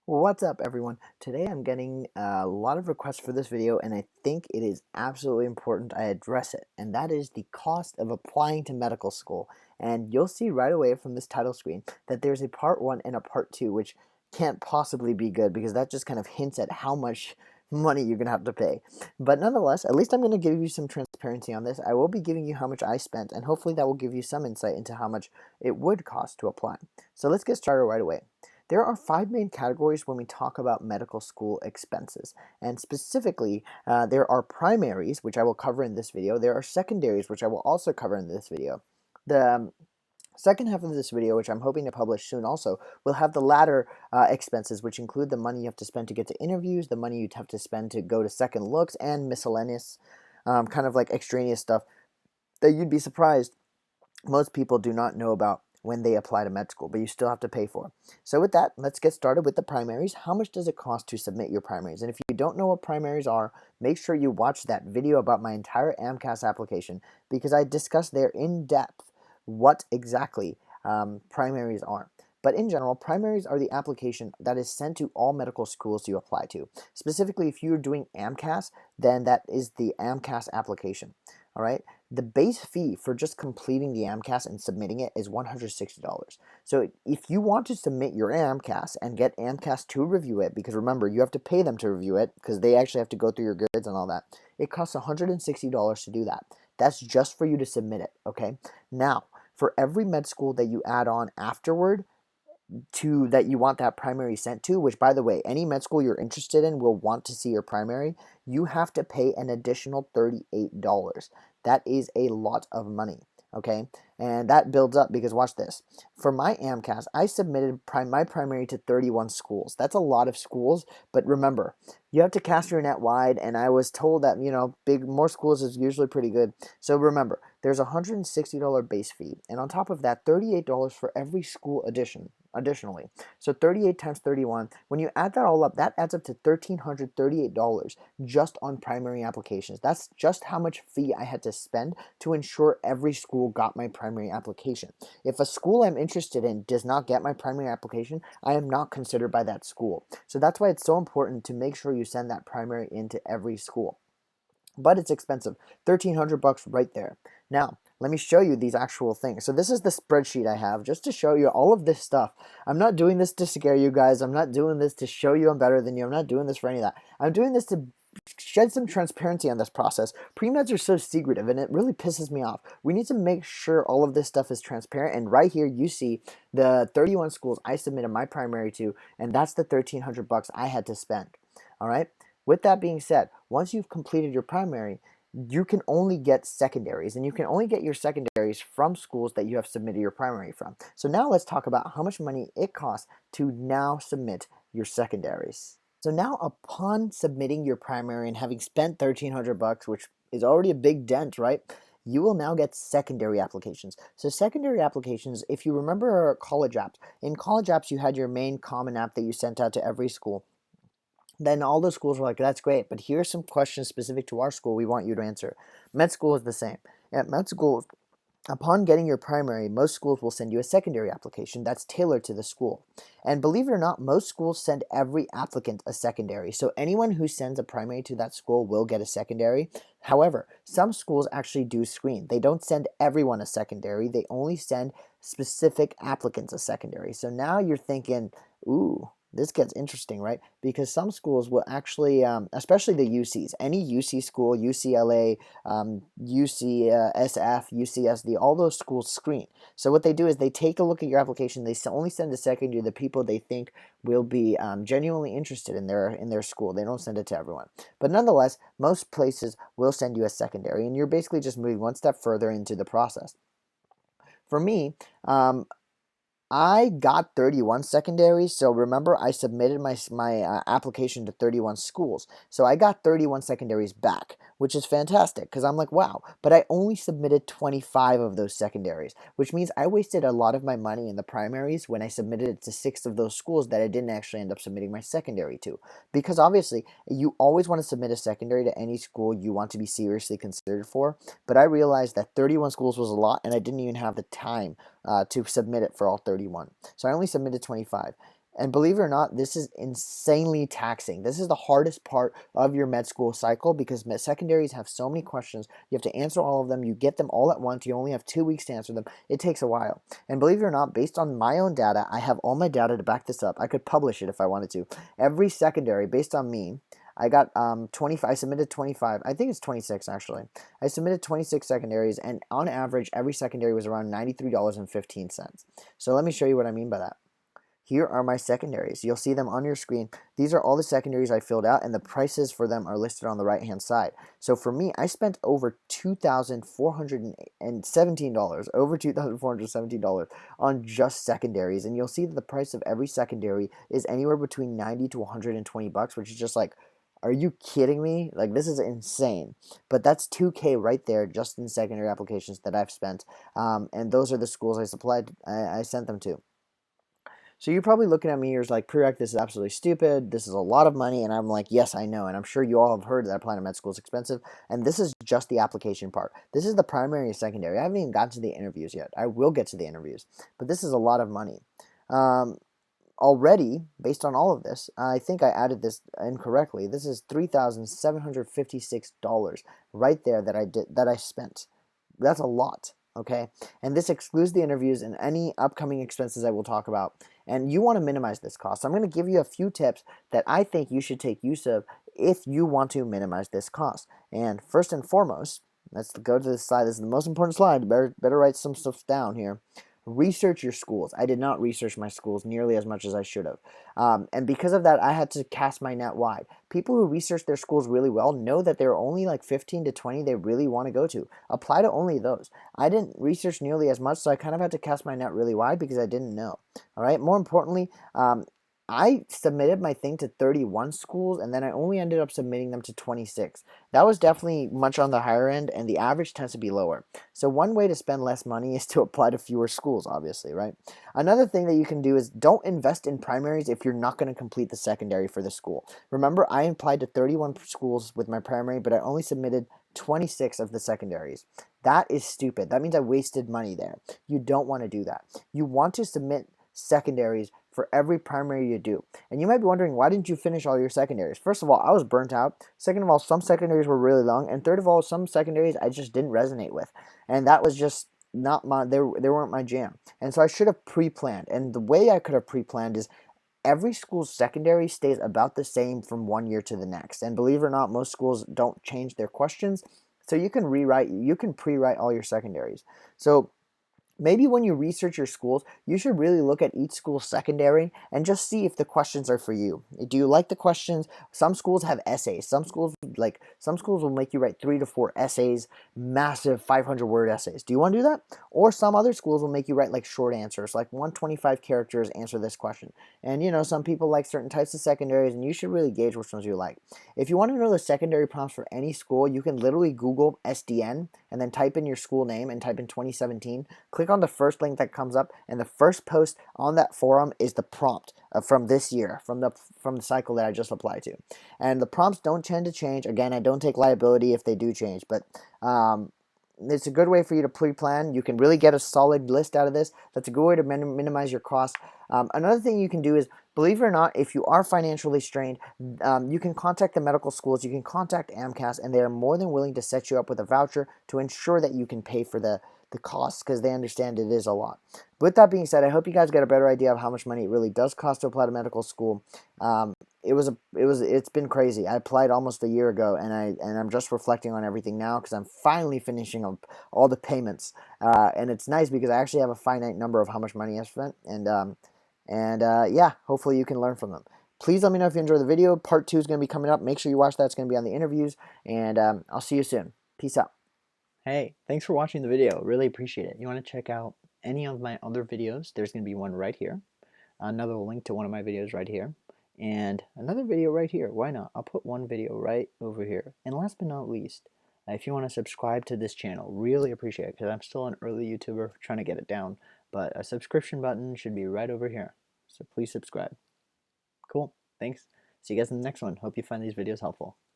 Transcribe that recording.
What's up, everyone? Today I'm getting a lot of requests for this video, and I think it is absolutely important I address it, and that is the cost of applying to medical school. And you'll see right away from this title screen that there's a part 1 and a part 2, which can't possibly be good because that just kind of hints at how much money you're going to have to pay. But nonetheless, at least I'm going to give you some transparency on this. I will be giving you how much I spent, and hopefully that will give you some insight into how much it would cost to apply. So let's get started right away. There are 5 main categories when we talk about medical school expenses, and specifically, there are primaries, which I will cover in this video. There are secondaries, which I will also cover in this video. The second half of this video, which I'm hoping to publish soon also, will have the latter expenses, which include the money you have to spend to get to interviews, the money you'd have to spend to go to second looks, and miscellaneous, kind of like extraneous stuff that you'd be surprised most people do not know about when they apply to med school, but you still have to pay for. So with that, let's get started with the primaries. How much does it cost to submit your primaries? And if you don't know what primaries are, make sure you watch that video about my entire AMCAS application, because I discuss there in depth what exactly primaries are. But in general, primaries are the application that is sent to all medical schools you apply to. Specifically, if you're doing AMCAS, then that is the AMCAS application. All right. The base fee for just completing the AMCAS and submitting it is $160. So if you want to submit your AMCAS and get AMCAS to review it, because remember, you have to pay them to review it because they actually have to go through your grades and all that, it costs $160 to do that. That's just for you to submit it, okay? Now, for every med school that you add on afterward, that you want that primary sent to, which by the way, any med school you're interested in will want to see your primary, you have to pay an additional $38. That is a lot of money, okay? And that builds up because watch this. For my AMCAS, I submitted my primary to 31 schools. That's a lot of schools, but remember, you have to cast your net wide, and I was told that, more schools is usually pretty good. So remember, there's a $160 base fee, and on top of that, $38 for every school additionally. So 38 times 31, when you add that all up, that adds up to $1,338 just on primary applications. That's just how much fee I had to spend to ensure every school got my primary application. If a school I'm interested in does not get my primary application, I am not considered by that school. So that's why it's so important to make sure you send that primary into every school. But it's expensive. $1,300 right there. Now, let me show you these actual things. So this is the spreadsheet I have just to show you all of this stuff. I'm not doing this to scare you guys. I'm not doing this to show you I'm better than you. I'm not doing this for any of that. I'm doing this to shed some transparency on this process. Pre-meds are so secretive, and it really pisses me off. We need to make sure all of this stuff is transparent, and right here you see the 31 schools I submitted my primary to, and that's the $1,300 I had to spend. All right? With that being said, once you've completed your primary, you can only get secondaries, and you can only get your secondaries from schools that you have submitted your primary from. So now let's talk about how much money it costs to now submit your secondaries. So now upon submitting your primary and having spent $1,300, which is already a big dent, right? You will now get secondary applications. So secondary applications, if you remember college apps, in college apps you had your main common app that you sent out to every school. Then all the schools were like, that's great, but here's some questions specific to our school we want you to answer. Med school is the same. At med school, upon getting your primary, most schools will send you a secondary application that's tailored to the school. And believe it or not, most schools send every applicant a secondary. So anyone who sends a primary to that school will get a secondary. However, some schools actually do screen. They don't send everyone a secondary. They only send specific applicants a secondary. So now you're thinking, ooh, this gets interesting, right? Because some schools will actually, especially the UCs, any UC school, UCLA, UCSF, UCSD, all those schools screen. So what they do is they take a look at your application. They only send a secondary to the people they think will be genuinely interested in their school. They don't send it to everyone. But nonetheless, most places will send you a secondary, and you're basically just moving one step further into the process. For me, I got 31 secondaries, so remember I submitted my application to 31 schools. So I got 31 secondaries back, which is fantastic because I'm like, wow, but I only submitted 25 of those secondaries, which means I wasted a lot of my money in the primaries when I submitted it to 6 of those schools that I didn't actually end up submitting my secondary to. Because obviously, you always want to submit a secondary to any school you want to be seriously considered for, but I realized that 31 schools was a lot and I didn't even have the time to submit it for all 31. So I only submitted 25. And believe it or not, this is insanely taxing. This is the hardest part of your med school cycle because secondaries have so many questions. You have to answer all of them. You get them all at once. You only have 2 weeks to answer them. It takes a while. And believe it or not, based on my own data, I have all my data to back this up. I could publish it if I wanted to. Every secondary, based on me, I got 25. I submitted 25. I think it's 26 actually. I submitted 26 secondaries, and on average, every secondary was around $93.15. So let me show you what I mean by that. Here are my secondaries. You'll see them on your screen. These are all the secondaries I filled out, and the prices for them are listed on the right-hand side. So for me, I spent over $2,417, over $2,417 on just secondaries. And you'll see that the price of every secondary is anywhere between 90 to 120 bucks, which is just like, are you kidding me? Like, this is insane. But that's $2K right there just in secondary applications that I've spent. And those are the schools I sent them to. So you're probably looking at me, you're like, Prereq, this is absolutely stupid. This is a lot of money. And I'm like, yes, I know. And I'm sure you all have heard that applying to med school is expensive. And this is just the application part. This is the primary and secondary. I haven't even gotten to the interviews yet. I will get to the interviews. But this is a lot of money. Already, based on all of this, I think I added this incorrectly. This is $3,756 right there that I spent. That's a lot. Okay, and this excludes the interviews and any upcoming expenses I will talk about. And you want to minimize this cost. So I'm going to give you a few tips that I think you should take use of if you want to minimize this cost. And first and foremost, let's go to this slide. This is the most important slide. Better write some stuff down here. Research your schools. I did not research my schools nearly as much as I should have. And because of that, I had to cast my net wide. People who research their schools really well know that there are only like 15 to 20 they really want to go to. Apply to only those. I didn't research nearly as much, so I kind of had to cast my net really wide because I didn't know. All right. More importantly, I submitted my thing to 31 schools, and then I only ended up submitting them to 26. That was definitely much on the higher end, and the average tends to be lower. So one way to spend less money is to apply to fewer schools, obviously, right? Another thing that you can do is don't invest in primaries if you're not going to complete the secondary for the school. Remember, I applied to 31 schools with my primary, but I only submitted 26 of the secondaries. That is stupid. That means I wasted money there. You don't want to do that. You want to submit secondaries for every primary you do. And you might be wondering, why didn't you finish all your secondaries? First of all, I was burnt out. Second of all, some secondaries were really long. And third of all, some secondaries I just didn't resonate with. And that was just not my, they weren't my jam. And so I should have pre-planned. And the way I could have pre-planned is every school's secondary stays about the same from one year to the next. And believe it or not, most schools don't change their questions. So you can pre-write all your secondaries. So maybe when you research your schools, you should really look at each school's secondary and just see if the questions are for you. Do you like the questions? Some schools have essays. Some schools will make you write 3 to 4 essays, massive 500-word essays. Do you want to do that? Or some other schools will make you write like short answers, like 125 characters, answer this question. And you know, some people like certain types of secondaries, and you should really gauge which ones you like. If you want to know the secondary prompts for any school, you can literally Google SDN and then type in your school name and type in 2017. Click on the first link that comes up, and the first post on that forum is the prompt from this year, from the cycle that I just applied to. And the prompts don't tend to change. Again, I don't take liability if they do change, but it's a good way for you to pre-plan. You can really get a solid list out of this. That's a good way to minimize your costs. Another thing you can do is, believe it or not, if you are financially strained, you can contact the medical schools, you can contact AMCAS, and they are more than willing to set you up with a voucher to ensure that you can pay for the costs because they understand it is a lot. With that being said, I hope you guys get a better idea of how much money it really does cost to apply to medical school. It's been crazy. I applied almost a year ago, and I'm just reflecting on everything now because I'm finally finishing up all the payments. And it's nice because I actually have a finite number of how much money I've spent, and yeah, hopefully you can learn from them. Please let me know if you enjoyed the video. Part 2 is going to be coming up. Make sure you watch that. It's going to be on the interviews, and I'll see you soon. Peace out. Hey, thanks for watching the video. Really appreciate it. You want to check out any of my other videos? There's going to be one right here. Another link to one of my videos right here. And another video right here. Why not? I'll put one video right over here. And last but not least, if you want to subscribe to this channel, really appreciate it because I'm still an early YouTuber trying to get it down. But a subscription button should be right over here. So please subscribe. Cool. Thanks. See you guys in the next one. Hope you find these videos helpful.